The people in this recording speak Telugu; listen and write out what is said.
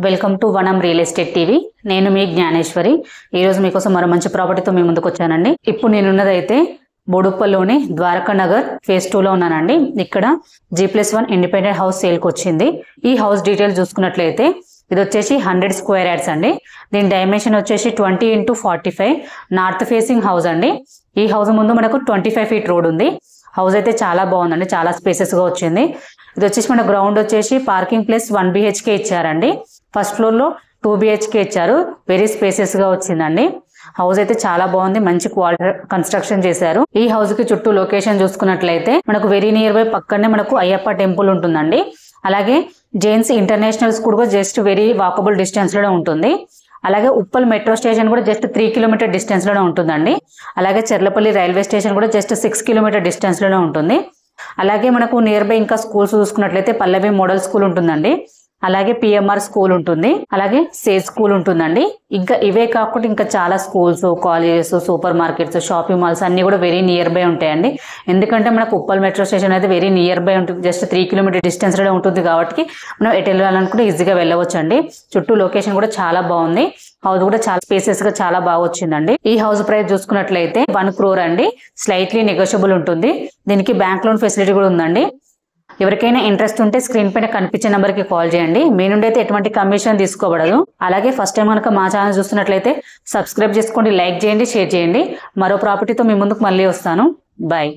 వెల్కమ్ టు వనం రియల్ ఎస్టేట్ టీవీ. నేను మీ జ్ఞానేశ్వరి. ఈ రోజు మీకోసం మరో మంచి ప్రాపర్టీతో మీ ముందుకు వచ్చానండి. ఇప్పుడు నేనున్నదైతే బోడుప్పల్లోని ద్వారకా నగర్ ఫేజ్ 2 లో ఉన్నానండి. ఇక్కడ G+1 ఇండిపెండెంట్ హౌస్ సేల్కి వచ్చింది. ఈ హౌస్ డీటెయిల్స్ చూసుకున్నట్లయితే ఇది వచ్చేసి 100 స్క్వేర్ యార్డ్స్ అండి. దీని డైమెన్షన్ వచ్చేసి 20x45 నార్త్ ఫేసింగ్ హౌస్ అండి. ఈ హౌస్ ముందు మనకు 25 ఫీట్ రోడ్ ఉంది. హౌస్ అయితే చాలా బాగుందండి, చాలా స్పేసెస్ గా వచ్చింది. ఇది వచ్చేసి మన గ్రౌండ్ వచ్చేసి పార్కింగ్ ప్లేస్ 1 BHK ఇచ్చారండి. ఫస్ట్ ఫ్లోర్ లో 2 BHK ఇచ్చారు. వెరీ స్పేసెస్ గా వచ్చిందండి. హౌస్ అయితే చాలా బాగుంది, మంచి క్వాలిటీ కన్స్ట్రక్షన్ చేశారు. ఈ హౌస్ కి చుట్టూ లొకేషన్ చూసుకున్నట్లయితే మనకు వెరీ నియర్ బై పక్కనే మనకు అయ్యప్ప టెంపుల్ ఉంటుందండి. అలాగే జైన్స్ ఇంటర్నేషనల్ స్కూల్ కూడా జస్ట్ వెరీ వాకబుల్ డిస్టెన్స్ లో ఉంటుంది. అలాగే ఉప్పల్ మెట్రో స్టేషన్ కూడా జస్ట్ 3 కిలోమీటర్ డిస్టెన్స్ లోనే ఉంటుందండి. అలాగే చెర్లపల్లి రైల్వే స్టేషన్ కూడా జస్ట్ 6 కిలోమీటర్ డిస్టెన్స్ లోనే ఉంటుంది. అలాగే మనకు నియర్ బై ఇంకా స్కూల్స్ చూసుకున్నట్లయితే పల్లవి మోడల్ స్కూల్ ఉంటుందండి. అలాగే PMR స్కూల్ ఉంటుంది. అలాగే సేజ్ స్కూల్ ఉంటుందండి. ఇంకా ఇవే కాకుండా ఇంకా చాలా schools, colleges, super markets, shopping malls అన్ని కూడా వెరీ నియర్ బై ఉంటాయండి. ఎందుకంటే మనకు ఉప్పల్ మెట్రో స్టేషన్ అయితే వెరీ నియర్ బై ఉంటుంది, జస్ట్ 3 కిలోమీటర్ డిస్టెన్స్ లో ఉంటుంది. కాబట్టి మనం ఎటు వెళ్ళాలనుకుంటే ఈజీగా వెళ్ళవచ్చు అండి. చుట్టూ లొకేషన్ కూడా చాలా బాగుంది. హౌస్ కూడా చాలా స్పేసెస్ గా చాలా బాగా వచ్చిందండి. ఈ హౌస్ ప్రైస్ చూసుకున్నట్లయితే 1 crore అండి. స్లైట్లీ నెగోషియబుల్ ఉంటుంది. దీనికి బ్యాంక్ లోన్ ఫెసిలిటీ కూడా ఉందండి. ఎవరికైనా ఇంట్రెస్ట్ ఉంటే స్క్రీన్ పైన కనిపించే నెంబర్ కి కాల్ చేయండి. మీ నుండి అయితే ఎటువంటి కమిషన్ తీసుకోబడదు. అలాగే ఫస్ట్ టైం కనుక మా ఛానల్ చూస్తున్నట్లయితే సబ్స్క్రైబ్ చేసుకోండి, లైక్ చేయండి, షేర్ చేయండి. మరో ప్రాపర్టీతో మీ ముందుకు మళ్ళీ వస్తాను. బాయ్.